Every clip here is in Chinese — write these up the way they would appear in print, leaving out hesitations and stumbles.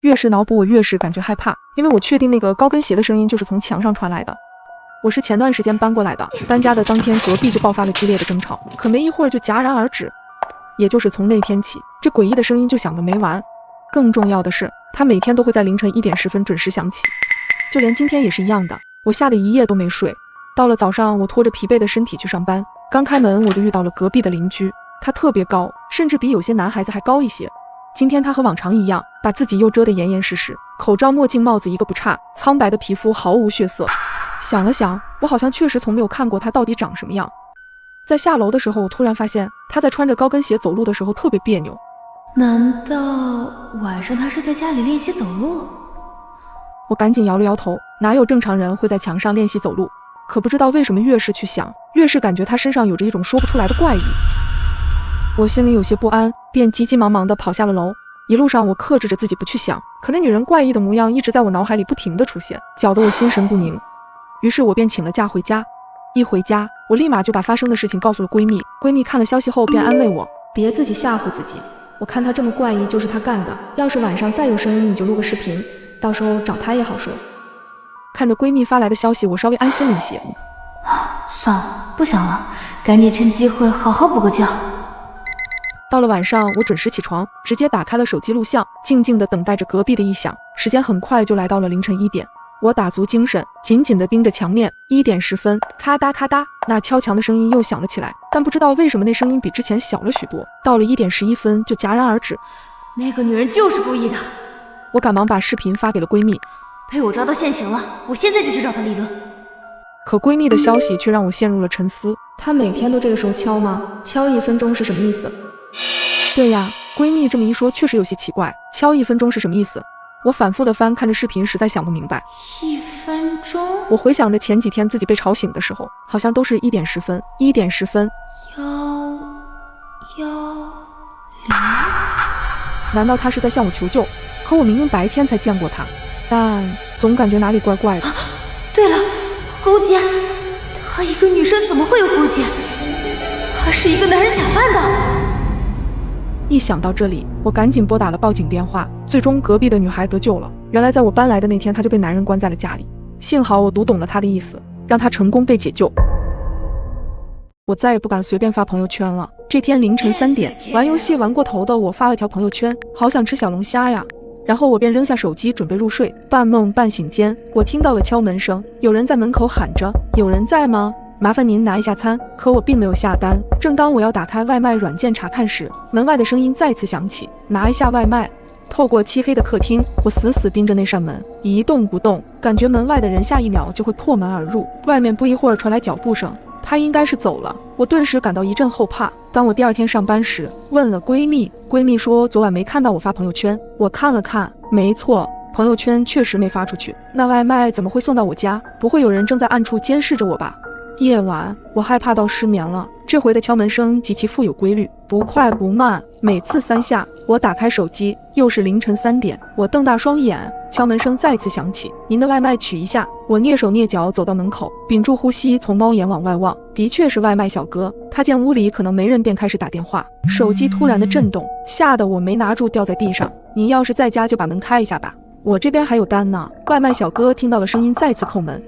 越是脑补我越是感觉害怕，因为我确定那个高跟鞋的声音就是从墙上传来的。我是前段时间搬过来的，搬家的当天隔壁就爆发了激烈的争吵，可没一会儿就戛然而止。也就是从那天起，这诡异的声音就响个没完。更重要的是，它每天都会在凌晨1点10分准时响起，就连今天也是一样的。我吓得一夜都没睡。到了早上，我拖着疲惫的身体去上班，刚开门我就遇到了隔壁的邻居，他特别高，甚至比有些男孩子还高一些。今天他和往常一样，把自己又遮得严严实实，口罩、墨镜、帽子一个不差，苍白的皮肤毫无血色。想了想，我好像确实从没有看过他到底长什么样。在下楼的时候，我突然发现他在穿着高跟鞋走路的时候特别别扭。难道晚上他是在家里练习走路？我赶紧摇了摇头，哪有正常人会在墙上练习走路？可不知道为什么越是去想，越是感觉他身上有着一种说不出来的怪异。我心里有些不安，便急急忙忙地跑下了楼。一路上我克制着自己不去想，可那女人怪异的模样一直在我脑海里不停地出现，搅得我心神不宁。于是我便请了假回家。一回家，我立马就把发生的事情告诉了闺蜜。闺蜜看了消息后便安慰我，别自己吓唬自己，我看他这么怪异就是他干的，要是晚上再有声音你就录个视频，到时候找他也好说。看着闺蜜发来的消息，我稍微安心了一些。算了，不想了，赶紧趁机会好好补个觉。到了晚上，我准时起床，直接打开了手机录像，静静地等待着隔壁的异响。时间很快就来到了凌晨1点，我打足精神，紧紧地盯着墙面。1点10分，咔嗒咔嗒，那敲墙的声音又响了起来，但不知道为什么那声音比之前小了许多。到了1点11分就戛然而止。那个女人就是故意的。我赶忙把视频发给了闺蜜，被我抓到现行了，我现在就去找她理论。可闺蜜的消息却让我陷入了沉思。她每天都这个时候敲吗？敲1分钟是什么意思？对呀，闺蜜这么一说确实有些奇怪，敲1分钟是什么意思？我反复的翻看着视频，实在想不明白。1分钟？我回想着前几天自己被吵醒的时候，好像都是1点10分，1点10分。110？难道她是在向我求救？可我明明白天才见过她，但总感觉哪里怪怪的。对了，勾结！她一个女生怎么会有勾结？她是一个男人假扮的。一想到这里，我赶紧拨打了报警电话，最终隔壁的女孩得救了。原来在我搬来的那天，她就被男人关在了家里。幸好我读懂了她的意思，让她成功被解救。我再也不敢随便发朋友圈了。这天凌晨3点，玩游戏玩过头的我发了条朋友圈，好想吃小龙虾呀。然后我便扔下手机准备入睡，半梦半醒间，我听到了敲门声，有人在门口喊着：“有人在吗？麻烦您拿一下餐。”可我并没有下单。正当我要打开外卖软件查看时，门外的声音再次响起：“拿一下外卖。”透过漆黑的客厅，我死死盯着那扇门，一动不动，感觉门外的人下一秒就会破门而入。外面不一会儿传来脚步声，他应该是走了。我顿时感到一阵后怕。当我第二天上班时，问了闺蜜，闺蜜说昨晚没看到我发朋友圈。我看了看，没错，朋友圈确实没发出去。那外卖怎么会送到我家？不会有人正在暗处监视着我吧？夜晚，我害怕到失眠了。这回的敲门声极其富有规律，不快不慢，每次3下。我打开手机，又是凌晨3点。我瞪大双眼，敲门声再次响起：“您的外卖取一下。”我蹑手蹑脚走到门口，屏住呼吸，从猫眼往外望，的确是外卖小哥。他见屋里可能没人，便开始打电话。手机突然的震动，吓得我没拿住，掉在地上。您要是在家就把门开一下吧，我这边还有单呢。外卖小哥听到了声音，再次叩门。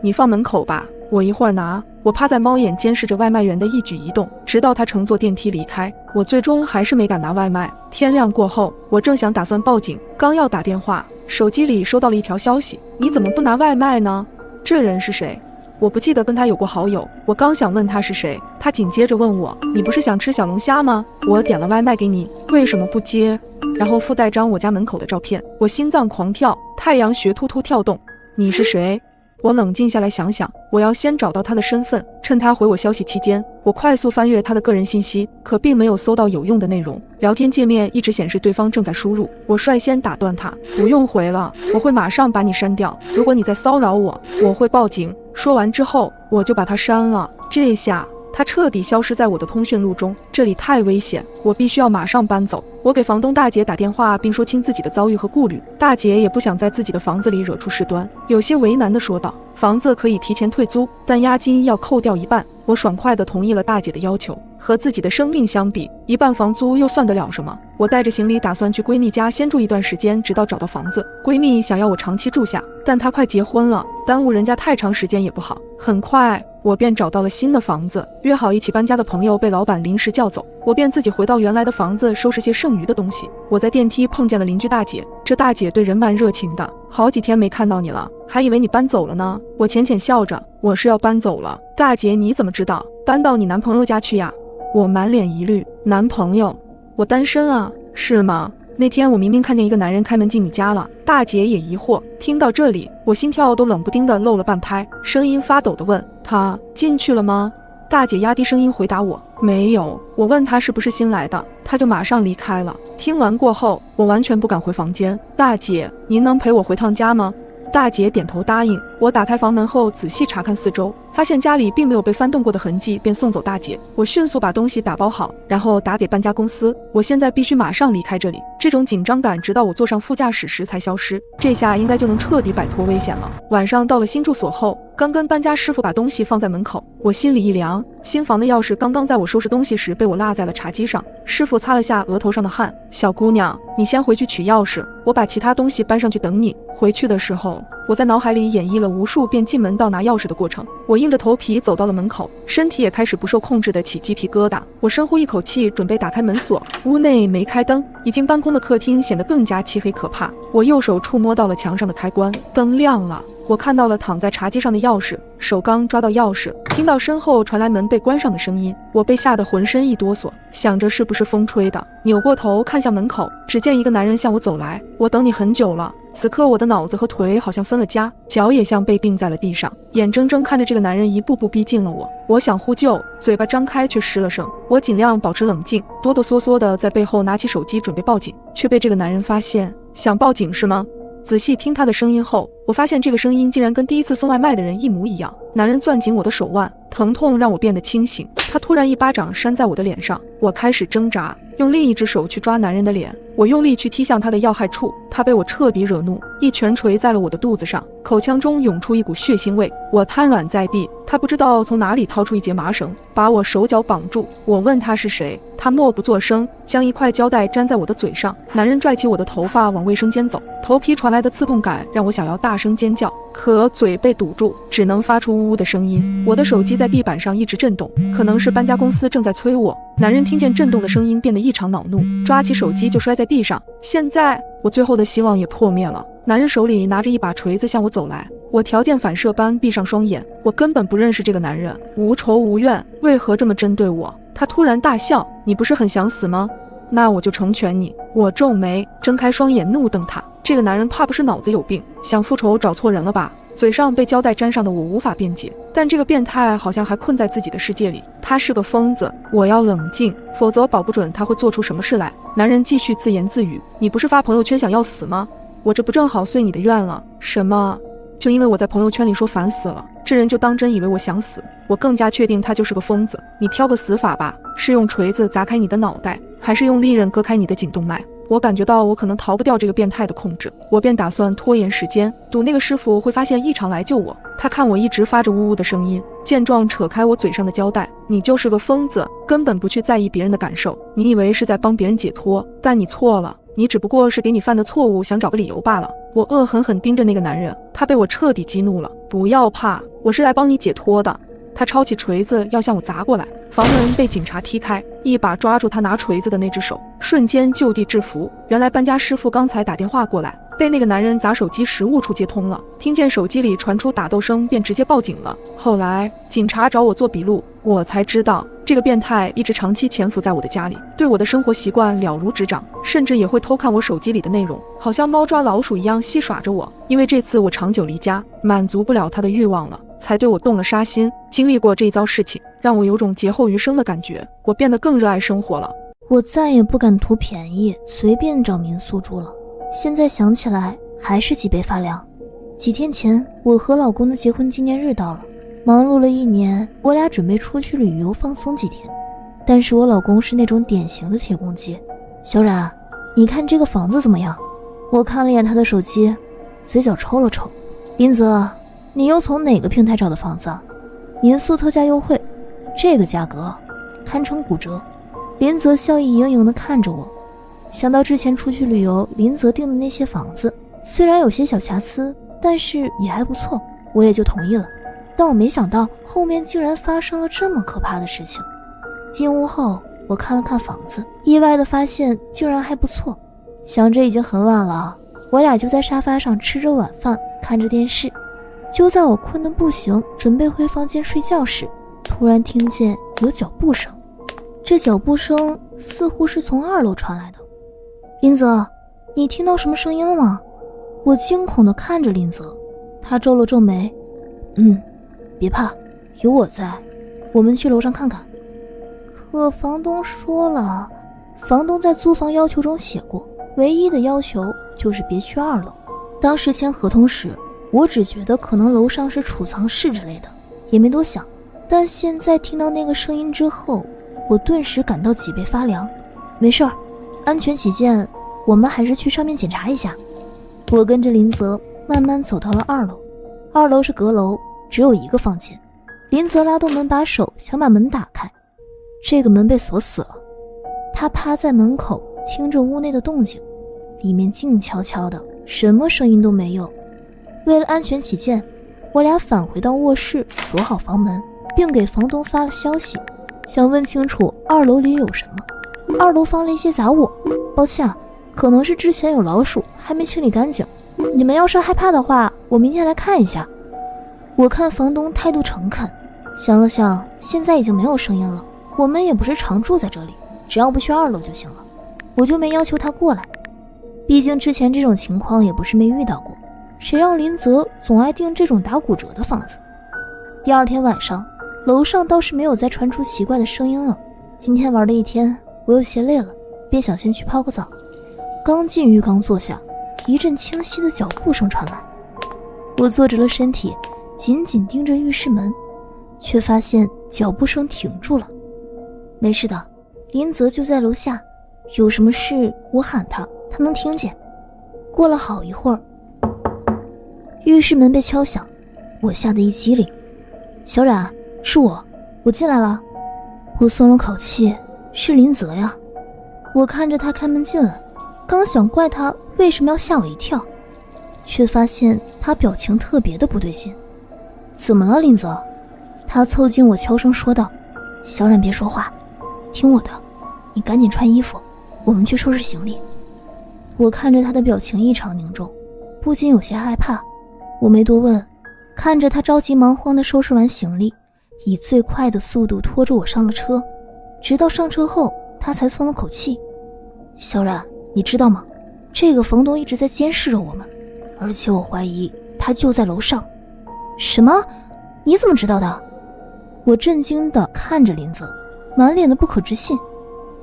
你放门口吧，我一会儿拿。我趴在猫眼监视着外卖员的一举一动，直到他乘坐电梯离开。我最终还是没敢拿外卖。天亮过后，我正想打算报警，刚要打电话，手机里收到了一条消息：“你怎么不拿外卖呢？”这人是谁？我不记得跟他有过好友。我刚想问他是谁，他紧接着问我：“你不是想吃小龙虾吗？我点了外卖给你，为什么不接？”然后附带张我家门口的照片。我心脏狂跳，太阳穴突突跳动。你是谁？我冷静下来想想，我要先找到他的身份。趁他回我消息期间，我快速翻阅他的个人信息，可并没有搜到有用的内容。聊天界面一直显示对方正在输入。我率先打断他：“不用回了，我会马上把你删掉。如果你再骚扰我，我会报警。”说完之后，我就把他删了。这下他彻底消失在我的通讯录中，这里太危险，我必须要马上搬走。我给房东大姐打电话，并说清自己的遭遇和顾虑。大姐也不想在自己的房子里惹出事端，有些为难地说道：“房子可以提前退租，但押金要扣掉1半。”我爽快地同意了大姐的要求。和自己的生命相比，1半房租又算得了什么？我带着行李打算去闺蜜家先住一段时间，直到找到房子。闺蜜想要我长期住下，但她快结婚了，耽误人家太长时间也不好。很快我便找到了新的房子，约好一起搬家的朋友被老板临时叫走，我便自己回到原来的房子收拾些剩余的东西。我在电梯碰见了邻居大姐，这大姐对人蛮热情的，好几天没看到你了，还以为你搬走了呢。我浅浅笑着，我是要搬走了。大姐你怎么知道？搬到你男朋友家去呀？我满脸疑虑，男朋友？我单身啊。是吗？那天我明明看见一个男人开门进你家了。大姐也疑惑。听到这里，我心跳都冷不丁的漏了半拍，声音发抖的问，他进去了吗？大姐压低声音回答我，没有。我问她是不是新来的，她就马上离开了。听完过后，我完全不敢回房间。大姐，您能陪我回趟家吗？大姐点头答应。我打开房门后仔细查看四周，发现家里并没有被翻动过的痕迹，便送走大姐。我迅速把东西打包好，然后打给搬家公司。我现在必须马上离开这里。这种紧张感直到我坐上副驾驶时才消失，这下应该就能彻底摆脱危险了。晚上到了新住所后，刚跟搬家师傅把东西放在门口，我心里一凉。新房的钥匙刚刚在我收拾东西时被我落在了茶几上。师傅擦了下额头上的汗，小姑娘，你先回去取钥匙，我把其他东西搬上去等你。回去的时候，我在脑海里演绎了无数遍进门到拿钥匙的过程。我硬着头皮走到了门口，身体也开始不受控制的起鸡皮疙瘩。我深呼一口气，准备打开门锁。屋内没开灯，已经搬空的客厅显得更加漆黑可怕。我右手触摸到了墙上的开关，灯亮了。我看到了躺在茶几上的钥匙，手刚抓到钥匙，听到身后传来门被关上的声音，我被吓得浑身一哆嗦，想着是不是风吹的，扭过头看向门口，只见一个男人向我走来。我等你很久了。此刻我的脑子和腿好像分了家，脚也像被钉在了地上，眼睁睁看着这个男人一步步逼近了我。我想呼救，嘴巴张开却失了声。我尽量保持冷静，哆哆嗦嗦的在背后拿起手机准备报警，却被这个男人发现。想报警是吗？仔细听他的声音后，我发现这个声音竟然跟第一次送外卖的人一模一样。男人攥紧我的手腕，疼痛让我变得清醒。他突然一巴掌扇在我的脸上，我开始挣扎，用另一只手去抓男人的脸。我用力去踢向他的要害处，他被我彻底惹怒，一拳捶在了我的肚子上，口腔中涌出一股血腥味。我瘫软在地，他不知道从哪里掏出一节麻绳，把我手脚绑住。我问他是谁，他默不作声，将一块胶带粘在我的嘴上。男人拽起我的头发往卫生间走，头皮传来的刺痛感让我想要大声尖叫，可嘴被堵住，只能发出呜呜的声音。我的手机在地板上一直震动，可能是搬家公司正在催我。男人听见震动的声音变得异常恼怒，抓起手机就摔在地上。现在我最后的希望也破灭了。男人手里拿着一把锤子向我走来，我条件反射般闭上双眼。我根本不认识这个男人，无仇无怨，为何这么针对我？他突然大笑，你不是很想死吗？那我就成全你。我皱眉，睁开双眼怒瞪他。这个男人怕不是脑子有病，想复仇找错人了吧？嘴上被胶带粘上的我无法辩解，但这个变态好像还困在自己的世界里。他是个疯子，我要冷静，否则保不准他会做出什么事来。男人继续自言自语，你不是发朋友圈想要死吗？我这不正好遂你的愿了？什么？就因为我在朋友圈里说烦死了，这人就当真以为我想死？我更加确定他就是个疯子。你挑个死法吧，是用锤子砸开你的脑袋，还是用利刃割开你的颈动脉？我感觉到我可能逃不掉这个变态的控制，我便打算拖延时间，赌那个师傅会发现异常来救我。他看我一直发着呜呜的声音，见状扯开我嘴上的胶带，你就是个疯子，根本不去在意别人的感受，你以为是在帮别人解脱，但你错了，你只不过是给你犯的错误想找个理由罢了。我恶狠狠盯着那个男人，他被我彻底激怒了。不要怕，我是来帮你解脱的。他抄起锤子要向我砸过来，房门被警察踢开，一把抓住他拿锤子的那只手，瞬间就地制服。原来搬家师傅刚才打电话过来，被那个男人砸手机时误触接通了，听见手机里传出打斗声，便直接报警了。后来警察找我做笔录，我才知道这个变态一直长期潜伏在我的家里，对我的生活习惯了如指掌，甚至也会偷看我手机里的内容，好像猫抓老鼠一样戏耍着我。因为这次我长久离家，满足不了他的欲望了，才对我动了杀心。经历过这一遭事情，让我有种劫后余生的感觉，我变得更热爱生活了。我再也不敢图便宜随便找民宿住了，现在想起来还是脊背发凉。几天前我和老公的结婚纪念日到了，忙碌了一年，我俩准备出去旅游放松几天。但是我老公是那种典型的铁公鸡。小冉，你看这个房子怎么样？我看了眼他的手机，嘴角抽了抽。林泽，你又从哪个平台找的房子？民宿特价优惠，这个价格堪称骨折。林泽笑意盈盈地看着我，想到之前出去旅游林泽订的那些房子，虽然有些小瑕疵，但是也还不错，我也就同意了。但我没想到后面竟然发生了这么可怕的事情。进屋后，我看了看房子，意外地发现竟然还不错。想着已经很晚了，我俩就在沙发上吃着晚饭，看着电视。就在我困得不行，准备回房间睡觉时，突然听见有脚步声。这脚步声似乎是从2楼传来的。林泽，你听到什么声音了吗？我惊恐地看着林泽，他皱了皱眉，别怕，有我在，我们去楼上看看。可房东说了，房东在租房要求中写过，唯一的要求就是别去2楼。当时签合同时，我只觉得可能楼上是储藏室之类的，也没多想。但现在听到那个声音之后，我顿时感到脊背发凉。没事儿，安全起见，我们还是去上面检查一下。我跟着林泽慢慢走到了2楼。2楼是阁楼，只有一个房间。林泽拉动门把手想把门打开，这个门被锁死了。他趴在门口听着屋内的动静，里面静悄悄的，什么声音都没有。为了安全起见，我俩返回到卧室，锁好房门，并给房东发了消息，想问清楚2楼里有什么。2楼放了一些杂物，抱歉啊，可能是之前有老鼠还没清理干净，你们要是害怕的话，我明天来看一下。我看房东态度诚恳，想了想，现在已经没有声音了，我们也不是常住在这里，只要不去2楼就行了。我就没要求他过来，毕竟之前这种情况也不是没遇到过，谁让林泽总爱订这种打骨折的房子。第2天晚上，楼上倒是没有再传出奇怪的声音了。今天玩了一天，我有些累了，便想先去泡个澡。刚进浴缸坐下，一阵清晰的脚步声传来。我坐直了身体，紧紧盯着浴室门，却发现脚步声停住了。没事的，林泽就在楼下，有什么事我喊他，他能听见。过了好一会儿，浴室门被敲响，我吓得一激灵。小冉，是我进来了。我松了口气，是林泽呀。我看着他开门进来，刚想怪他为什么要吓我一跳，却发现他表情特别的不对劲。怎么了，林泽？他凑近我悄声说道。小冉别说话，听我的，你赶紧穿衣服，我们去收拾行李。我看着他的表情异常凝重，不禁有些害怕。我没多问，看着他着急忙慌地收拾完行李，以最快的速度拖着我上了车。直到上车后，他才松了口气。小冉，你知道吗？这个房东一直在监视着我们，而且我怀疑他就在楼上。什么？你怎么知道的？我震惊地看着林泽，满脸的不可置信。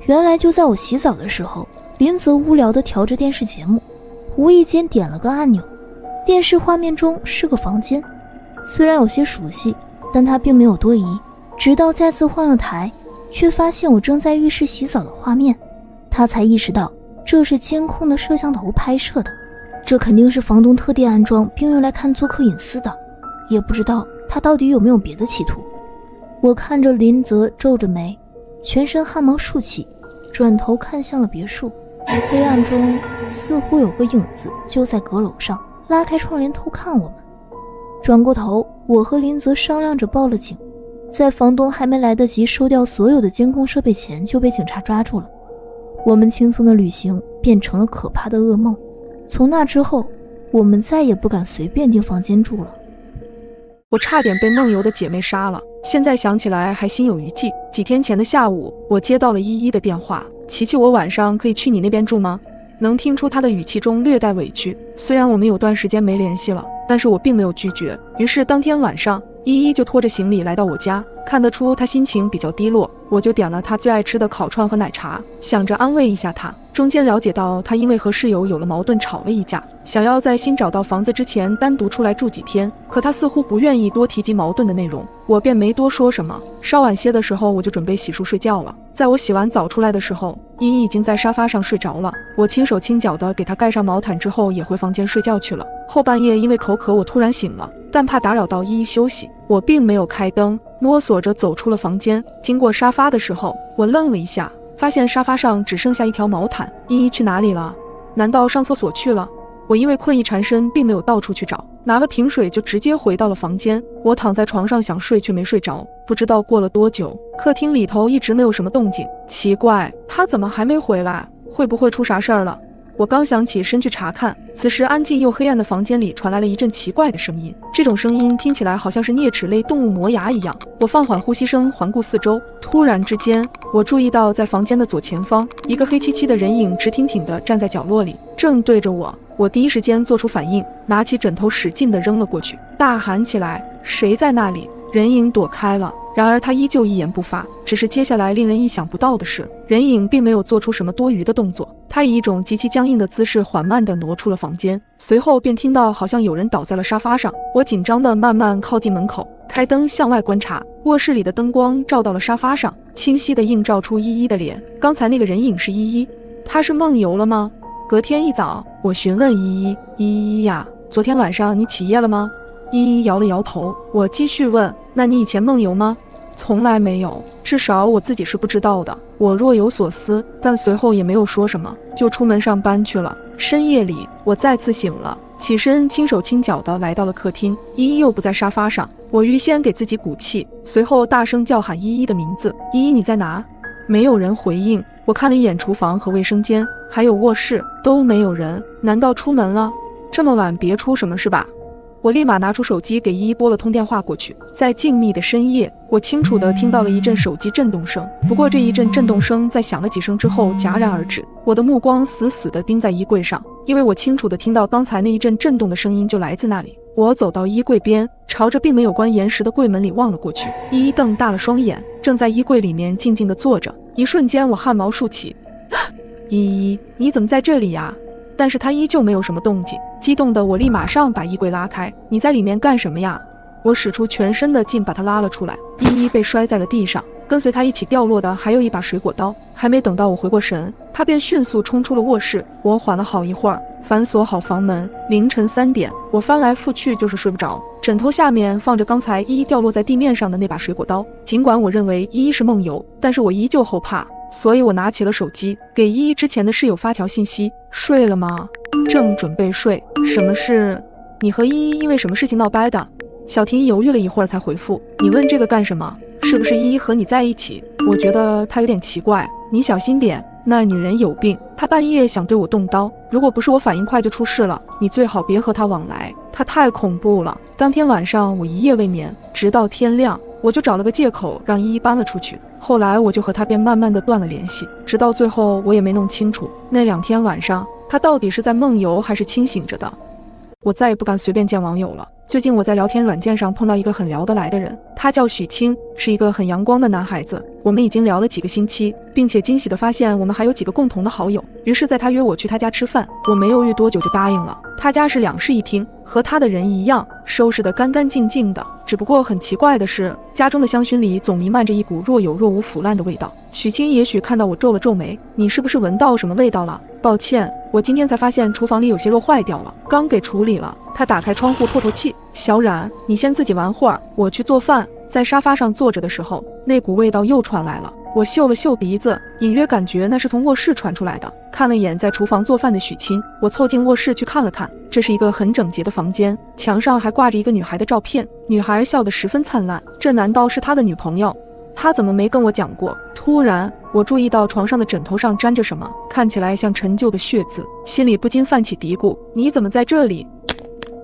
原来就在我洗澡的时候，林泽无聊地调着电视节目，无意间点了个按钮，电视画面中是个房间。虽然有些熟悉，但他并没有多疑，直到再次换了台，却发现我正在浴室洗澡的画面，他才意识到这是监控的摄像头拍摄的，这肯定是房东特地安装并用来看租客隐私的，也不知道他到底有没有别的企图。我看着林泽皱着眉，全身汗毛竖起，转头看向了别墅。黑暗中似乎有个影子就在阁楼上，拉开窗帘偷看我们。转过头，我和林泽商量着报了警，在房东还没来得及收掉所有的监控设备前就被警察抓住了。我们轻松的旅行变成了可怕的噩梦，从那之后我们再也不敢随便订房间住了。我差点被梦游的姐妹杀了，现在想起来还心有余悸。几天前的下午，我接到了依依的电话，琪琪，我晚上可以去你那边住吗？能听出她的语气中略带委屈，虽然我们有段时间没联系了，但是我并没有拒绝。于是当天晚上，依依就拖着行李来到我家，看得出她心情比较低落，我就点了她最爱吃的烤串和奶茶，想着安慰一下她。中间了解到她因为和室友有了矛盾，吵了一架，想要在新找到房子之前单独出来住几天，可她似乎不愿意多提及矛盾的内容，我便没多说什么。稍晚些的时候，我就准备洗漱睡觉了。在我洗完澡出来的时候，依依已经在沙发上睡着了，我轻手轻脚地给她盖上毛毯之后，也回房间睡觉去了。后半夜因为口渴，我突然醒了，但怕打扰到依依休息，我并没有开灯，摸索着走出了房间。经过沙发的时候，我愣了一下，发现沙发上只剩下一条毛毯。依依去哪里了？难道上厕所去了？我因为困意缠身，并没有到处去找，拿了瓶水就直接回到了房间。我躺在床上想睡，却没睡着。不知道过了多久，客厅里头一直没有什么动静。奇怪，他怎么还没回来？会不会出啥事儿了？我刚想起身去查看，此时安静又黑暗的房间里传来了一阵奇怪的声音，这种声音听起来好像是啮齿类动物磨牙一样。我放缓呼吸声，环顾四周，突然之间，我注意到在房间的左前方，一个黑漆漆的人影直挺挺地站在角落里，正对着我。我第一时间做出反应，拿起枕头使劲地扔了过去，大喊起来：“谁在那里？”人影躲开了，然而他依旧一言不发。只是接下来令人意想不到的是，人影并没有做出什么多余的动作，他以一种极其僵硬的姿势缓慢地挪出了房间，随后便听到好像有人倒在了沙发上。我紧张地慢慢靠近门口，开灯向外观察，卧室里的灯光照到了沙发上，清晰地映照出依依的脸。刚才那个人影是依依，她是梦游了吗？隔天一早，我询问依依：“依依呀，昨天晚上你起夜了吗？”依依摇了摇头。我继续问：“那你以前梦游吗？”从来没有，至少我自己是不知道的。我若有所思，但随后也没有说什么，就出门上班去了。深夜里，我再次醒了，起身轻手轻脚地来到了客厅，依依又不在沙发上。我预先给自己鼓气，随后大声叫喊依依的名字：“依依，你在哪？”没有人回应。我看了一眼厨房和卫生间，还有卧室，都没有人。难道出门了？这么晚别出什么事吧？我立马拿出手机给依依拨了通电话过去。在静谧的深夜，我清楚地听到了一阵手机震动声，不过这一阵震动声在响了几声之后戛然而止。我的目光死死地盯在衣柜上，因为我清楚地听到刚才那一阵震动的声音就来自那里。我走到衣柜边，朝着并没有关严实的柜门里望了过去。依依瞪大了双眼，正在衣柜里面静静地坐着。一瞬间，我汗毛竖起。依依，你怎么在这里呀？但是她依旧没有什么动静。激动的我立马上把衣柜拉开。你在里面干什么呀？我使出全身的劲把她拉了出来。依依被摔在了地上，跟随她一起掉落的还有一把水果刀。还没等到我回过神，她便迅速冲出了卧室。我缓了好一会儿，反锁好房门。凌晨3点，我翻来覆去就是睡不着。枕头下面放着刚才依依掉落在地面上的那把水果刀。尽管我认为依依是梦游，但是我依旧后怕，所以我拿起了手机，给依依之前的室友发条信息：睡了吗？正准备睡。什么事？你和依依因为什么事情闹掰的？小婷犹豫了一会儿才回复：你问这个干什么？是不是依依和你在一起？我觉得她有点奇怪，你小心点，那女人有病，她半夜想对我动刀，如果不是我反应快就出事了，你最好别和她往来，她太恐怖了。当天晚上我一夜未眠，直到天亮，我就找了个借口让依依搬了出去。后来我就和她便慢慢的断了联系，直到最后我也没弄清楚那2天晚上她到底是在梦游还是清醒着的。我再也不敢随便见网友了。最近我在聊天软件上碰到一个很聊得来的人，他叫许清，是一个很阳光的男孩子。我们已经聊了几个星期，并且惊喜地发现我们还有几个共同的好友。于是在他约我去他家吃饭，我没犹豫多久就答应了。他家是2室1厅，和他的人一样，收拾得干干净净的。只不过很奇怪的是，家中的香薰里总弥漫着一股若有若无腐烂的味道。许清也许看到我皱了皱眉，你是不是闻到什么味道了？抱歉，我今天才发现厨房里有些肉坏掉了，刚给处理了。他打开窗户透透气。小冉，你先自己玩会儿，我去做饭。在沙发上坐着的时候，那股味道又传来了。我嗅了嗅鼻子，隐约感觉那是从卧室传出来的。看了眼在厨房做饭的许清，我凑进卧室去看了看。这是一个很整洁的房间，墙上还挂着一个女孩的照片，女孩笑得十分灿烂。这难道是他的女朋友？他怎么没跟我讲过？突然，我注意到床上的枕头上沾着什么，看起来像陈旧的血渍，心里不禁泛起嘀咕：你怎么在这里？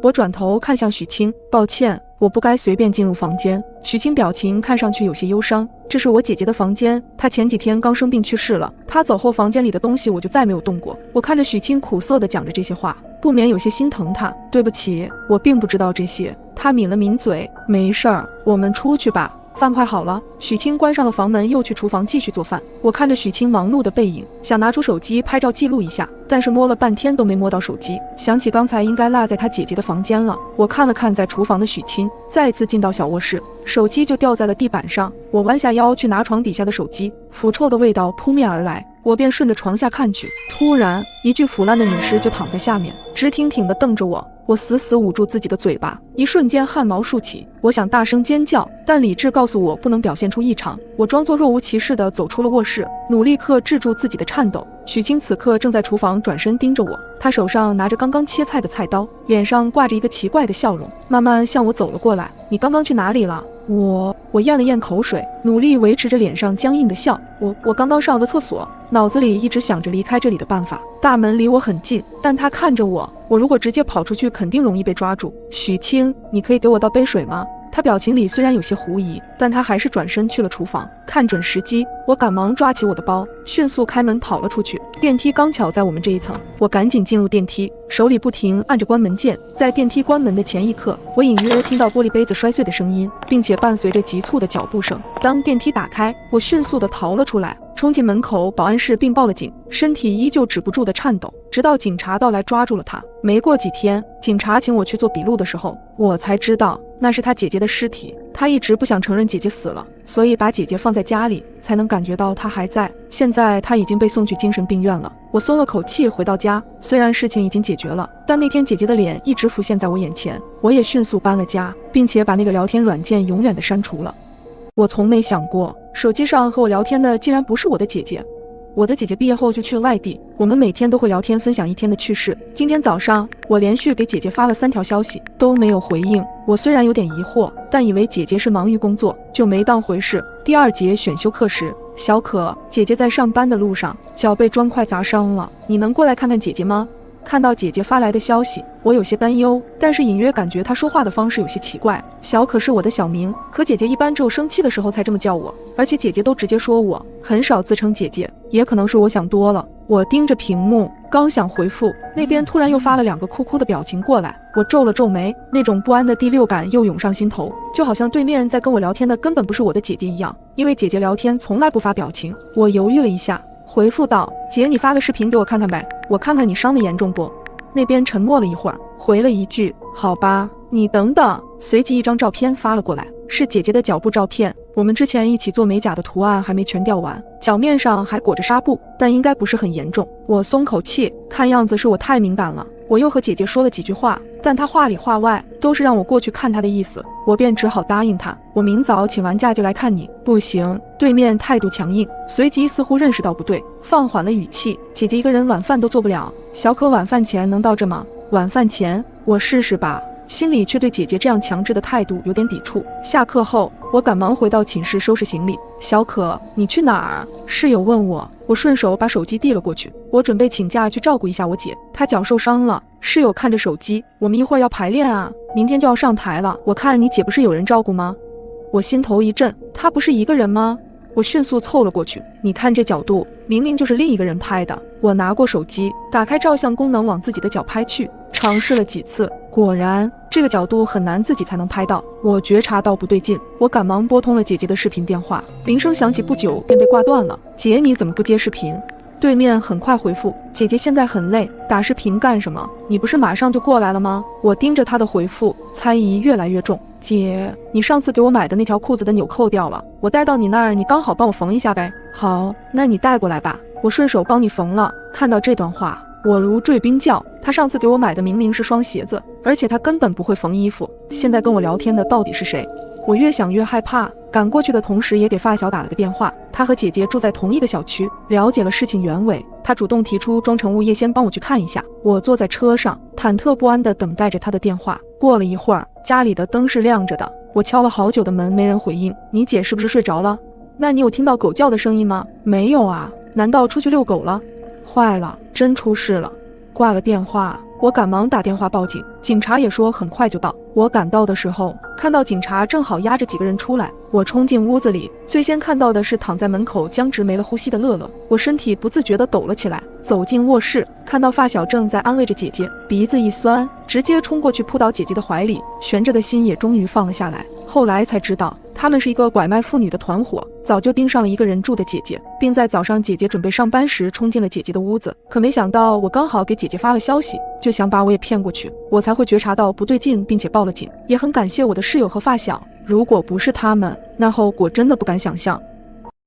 我转头看向许清，抱歉，我不该随便进入房间。许清表情看上去有些忧伤。这是我姐姐的房间，她前几天刚生病去世了，她走后房间里的东西我就再没有动过。我看着许清苦涩地讲着这些话，不免有些心疼她。对不起，我并不知道这些。她抿了抿嘴，没事儿，我们出去吧。饭快好了，许清关上了房门，又去厨房继续做饭。我看着许清忙碌的背影，想拿出手机拍照记录一下，但是摸了半天都没摸到手机。想起刚才应该落在他姐姐的房间了，我看了看在厨房的许清，再次进到小卧室，手机就掉在了地板上。我弯下腰去拿床底下的手机，腐臭的味道扑面而来。我便顺着床下看去，突然一具腐烂的女尸就躺在下面，直挺挺地瞪着我。我死死捂住自己的嘴巴，一瞬间汗毛竖起，我想大声尖叫，但理智告诉我不能表现出异常。我装作若无其事地走出了卧室，努力克制住自己的颤抖。许清此刻正在厨房转身盯着我，他手上拿着刚刚切菜的菜刀，脸上挂着一个奇怪的笑容，慢慢向我走了过来。你刚刚去哪里了？我咽了咽口水，努力维持着脸上僵硬的笑。我刚刚上了个厕所，脑子里一直想着离开这里的办法。大门离我很近，但他看着我，我如果直接跑出去，肯定容易被抓住。许清，你可以给我倒杯水吗？他表情里虽然有些狐疑，但他还是转身去了厨房。看准时机，我赶忙抓起我的包，迅速开门跑了出去。电梯刚巧在我们这一层，我赶紧进入电梯，手里不停按着关门键。在电梯关门的前一刻，我隐约听到玻璃杯子摔碎的声音，并且伴随着急促的脚步声。当电梯打开，我迅速地逃了出来，冲进门口保安室并报了警，身体依旧止不住的颤抖，直到警察到来抓住了他。没过几天，警察请我去做笔录的时候，我才知道那是他姐姐的尸体。他一直不想承认姐姐死了，所以把姐姐放在家里，才能感觉到她还在。现在她已经被送去精神病院了。我松了口气回到家，虽然事情已经解决了，但那天姐姐的脸一直浮现在我眼前。我也迅速搬了家，并且把那个聊天软件永远的删除了。我从没想过，手机上和我聊天的竟然不是我的姐姐。我的姐姐毕业后就去了外地，我们每天都会聊天，分享一天的趣事。今天早上，我连续给姐姐发了3条消息，都没有回应。我虽然有点疑惑，但以为姐姐是忙于工作，就没当回事。第2节选修课时，小可，姐姐在上班的路上脚被砖块砸伤了，你能过来看看姐姐吗？看到姐姐发来的消息，我有些担忧，但是隐约感觉她说话的方式有些奇怪。小可是我的小名，可姐姐一般只有生气的时候才这么叫我，而且姐姐都直接说我，很少自称姐姐。也可能是我想多了。我盯着屏幕，刚想回复，那边突然又发了2个哭哭的表情过来。我皱了皱眉，那种不安的第6感又涌上心头，就好像对面在跟我聊天的根本不是我的姐姐一样，因为姐姐聊天从来不发表情。我犹豫了一下，回复道：姐，你发个视频给我看看呗，我看看你伤得严重不。那边沉默了一会儿，回了一句：好吧，你等等。随即一张照片发了过来，是姐姐的脚部照片。我们之前一起做美甲的图案还没全掉完，脚面上还裹着纱布，但应该不是很严重。我松口气，看样子是我太敏感了。我又和姐姐说了几句话，但她话里话外都是让我过去看她的意思，我便只好答应她。我明早请完假就来看你。不行，对面态度强硬，随即似乎认识到不对，放缓了语气。姐姐一个人晚饭都做不了，小可晚饭前能到这吗？晚饭前我试试吧。心里却对姐姐这样强制的态度有点抵触。下课后，我赶忙回到寝室收拾行李。小可，你去哪儿？室友问我，我顺手把手机递了过去。我准备请假去照顾一下我姐，她脚受伤了。室友看着手机，我们一会儿要排练啊，明天就要上台了。我看你姐不是有人照顾吗？我心头一震，她不是一个人吗？我迅速凑了过去，你看这角度，明明就是另一个人拍的。我拿过手机，打开照相功能往自己的脚拍去，尝试了几次，果然这个角度很难自己才能拍到。我觉察到不对劲，我赶忙拨通了姐姐的视频电话，铃声响起不久便被挂断了。姐，你怎么不接视频？对面很快回复，姐姐现在很累，打视频干什么？你不是马上就过来了吗？我盯着她的回复，猜疑越来越重。姐，你上次给我买的那条裤子的纽扣掉了，我带到你那儿，你刚好帮我缝一下呗。好，那你带过来吧，我顺手帮你缝了。看到这段话，我如坠冰窖。他上次给我买的明明是双鞋子，而且他根本不会缝衣服，现在跟我聊天的到底是谁？我越想越害怕，赶过去的同时也给发小打了个电话。他和姐姐住在同一个小区，了解了事情原委。他主动提出装成物业先帮我去看一下。我坐在车上，忐忑不安地等待着他的电话。过了一会儿，家里的灯是亮着的，我敲了好久的门，没人回应。你姐是不是睡着了？那你有听到狗叫的声音吗？没有啊，难道出去遛狗了？坏了，真出事了。挂了电话，我赶忙打电话报警，警察也说很快就到。我赶到的时候，看到警察正好押着几个人出来。我冲进屋子里，最先看到的是躺在门口僵直没了呼吸的乐乐。我身体不自觉地抖了起来，走进卧室，看到发小正在安慰着姐姐，鼻子一酸，直接冲过去扑到姐姐的怀里，悬着的心也终于放了下来。后来才知道，他们是一个拐卖妇女的团伙，早就盯上了一个人住的姐姐，并在早上姐姐准备上班时冲进了姐姐的屋子。可没想到我刚好给姐姐发了消息，就想把我也骗过去，我才会觉察到不对劲，并且报了警。也很感谢我的室友和发小，如果不是他们，那后果真的不敢想象。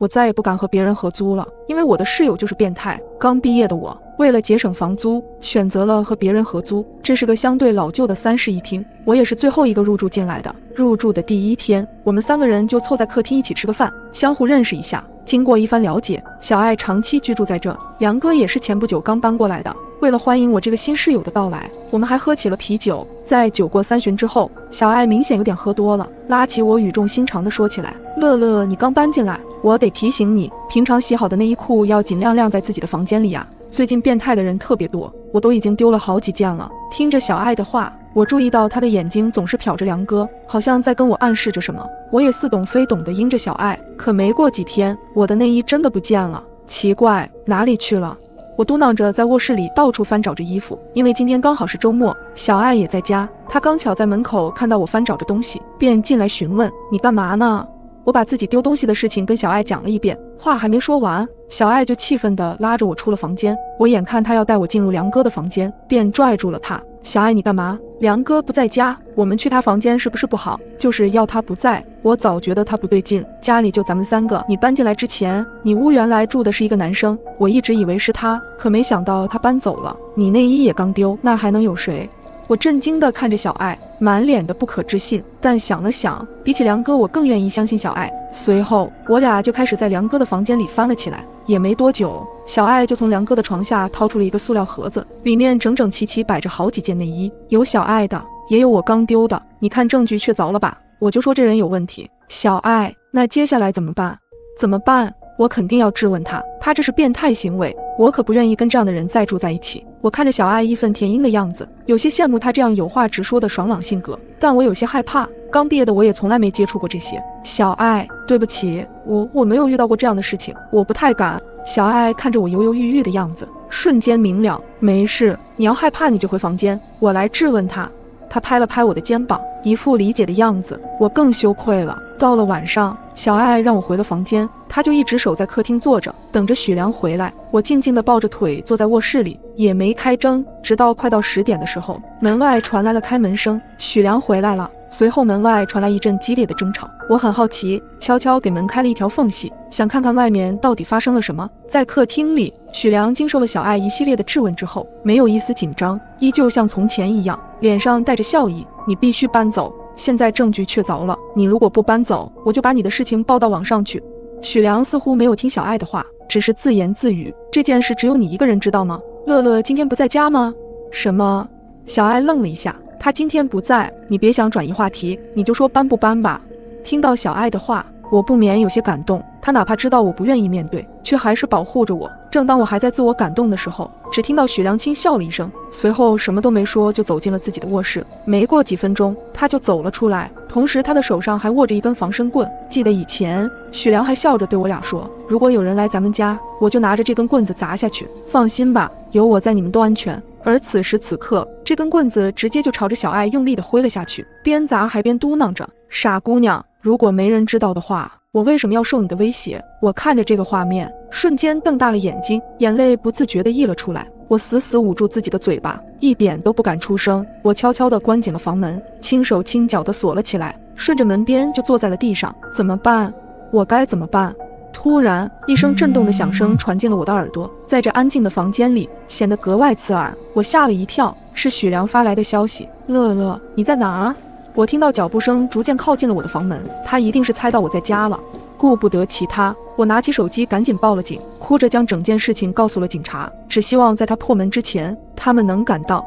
我再也不敢和别人合租了，因为我的室友就是变态。刚毕业的我，为了节省房租，选择了和别人合租。这是个相对老旧的3室1厅，我也是最后一个入住进来的。入住的第1天，我们3个人就凑在客厅一起吃个饭，相互认识一下。经过一番了解，小爱长期居住在这，梁哥也是前不久刚搬过来的。为了欢迎我这个新室友的到来，我们还喝起了啤酒。在酒过3巡之后，小爱明显有点喝多了，拉起我语重心长地说起来：乐乐，你刚搬进来，我得提醒你，平常洗好的内衣裤要尽量晾在自己的房间里呀。最近变态的人特别多，我都已经丢了好几件了。听着小爱的话，我注意到她的眼睛总是瞟着梁哥，好像在跟我暗示着什么。我也似懂非懂地应着小爱。可没过几天，我的内衣真的不见了，奇怪，哪里去了？我嘟囔着在卧室里到处翻找着衣服，因为今天刚好是周末，小爱也在家。她刚巧在门口看到我翻找着东西，便进来询问：你干嘛呢？我把自己丢东西的事情跟小爱讲了一遍，话还没说完，小爱就气愤地拉着我出了房间。我眼看她要带我进入梁哥的房间，便拽住了她。小爱，你干嘛？梁哥不在家，我们去他房间是不是不好？就是要他不在，我早觉得他不对劲，家里就咱们3个，你搬进来之前，你屋原来住的是一个男生，我一直以为是他，可没想到他搬走了，你内衣也刚丢，那还能有谁？我震惊地看着小爱，满脸的不可置信，但想了想，比起梁哥，我更愿意相信小爱。随后，我俩就开始在梁哥的房间里翻了起来。也没多久，小爱就从梁哥的床下掏出了一个塑料盒子，里面整整齐齐摆着好几件内衣，有小爱的，也有我刚丢的。你看证据确凿了吧？我就说这人有问题。小爱，那接下来怎么办？怎么办？我肯定要质问他，他这是变态行为，我可不愿意跟这样的人再住在一起。我看着小爱义愤填膺的样子，有些羡慕他这样有话直说的爽朗性格，但我有些害怕。刚毕业的我也从来没接触过这些。小爱，对不起，我没有遇到过这样的事情，我不太敢。小爱看着我犹犹豫豫的样子，瞬间明了，没事，你要害怕你就回房间，我来质问他。他拍了拍我的肩膀，一副理解的样子，我更羞愧了。到了晚上，小爱让我回了房间，他就一直守在客厅坐着，等着许良回来。我静静地抱着腿坐在卧室里，也没开灯，直到快到10点的时候，门外传来了开门声，许良回来了。随后门外传来一阵激烈的争吵，我很好奇，悄悄给门开了一条缝隙，想看看外面到底发生了什么。在客厅里，许良经受了小爱一系列的质问之后，没有一丝紧张，依旧像从前一样，脸上带着笑意。你必须搬走，现在证据确凿了，你如果不搬走，我就把你的事情报到网上去。许良似乎没有听小爱的话，只是自言自语，这件事只有你一个人知道吗？乐乐今天不在家吗？什么？小爱愣了一下，他今天不在，你别想转移话题，你就说搬不搬吧。听到小爱的话，我不免有些感动，他哪怕知道我不愿意面对，却还是保护着我。正当我还在自我感动的时候，只听到许良轻笑了一声，随后什么都没说就走进了自己的卧室。没过几分钟，他就走了出来，同时他的手上还握着一根防身棍。记得以前许良还笑着对我俩说，如果有人来咱们家，我就拿着这根棍子砸下去，放心吧，有我在，你们都安全。而此时此刻，这根棍子直接就朝着小爱用力地挥了下去，边砸还边嘟囔着，傻姑娘，如果没人知道的话，我为什么要受你的威胁？我看着这个画面，瞬间瞪大了眼睛，眼泪不自觉地溢了出来。我死死捂住自己的嘴巴，一点都不敢出声。我悄悄地关紧了房门，轻手轻脚地锁了起来，顺着门边就坐在了地上。怎么办？我该怎么办？突然，一声震动的响声传进了我的耳朵，在这安静的房间里显得格外刺耳。我吓了一跳，是许良发来的消息。乐乐，你在哪儿？我听到脚步声逐渐靠近了我的房门，他一定是猜到我在家了。顾不得其他，我拿起手机赶紧报了警，哭着将整件事情告诉了警察，只希望在他破门之前，他们能赶到。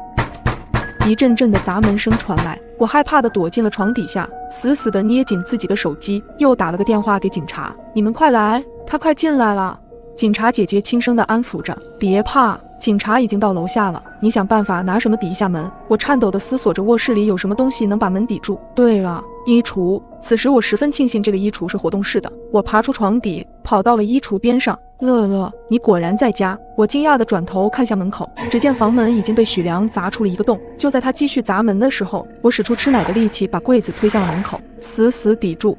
一阵阵的砸门声传来，我害怕地躲进了床底下，死死地捏紧自己的手机，又打了个电话给警察。你们快来，他快进来了。警察姐姐轻声地安抚着，别怕，警察已经到楼下了，你想办法拿什么抵一下门。我颤抖地思索着卧室里有什么东西能把门抵住。对了，衣橱。此时我十分庆幸这个衣橱是活动式的，我爬出床底，跑到了衣橱边上。乐乐，你果然在家。我惊讶地转头看向门口，只见房门已经被许良砸出了一个洞。就在他继续砸门的时候，我使出吃奶的力气把柜子推向了门口，死死抵住。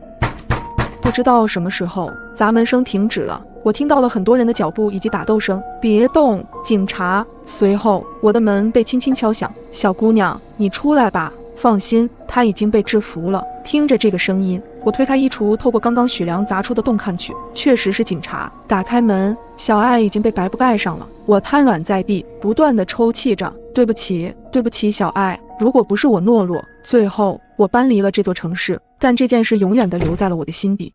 不知道什么时候，砸门声停止了，我听到了很多人的脚步以及打斗声。别动，警察！随后，我的门被轻轻敲响。小姑娘，你出来吧。放心，他已经被制服了。听着这个声音，我推开衣橱，透过刚刚许良砸出的洞看去，确实是警察。打开门，小爱已经被白布盖上了。我瘫软在地，不断的抽泣着：“对不起，对不起，小爱。如果不是我懦弱，最后我搬离了这座城市，但这件事永远的留在了我的心底。”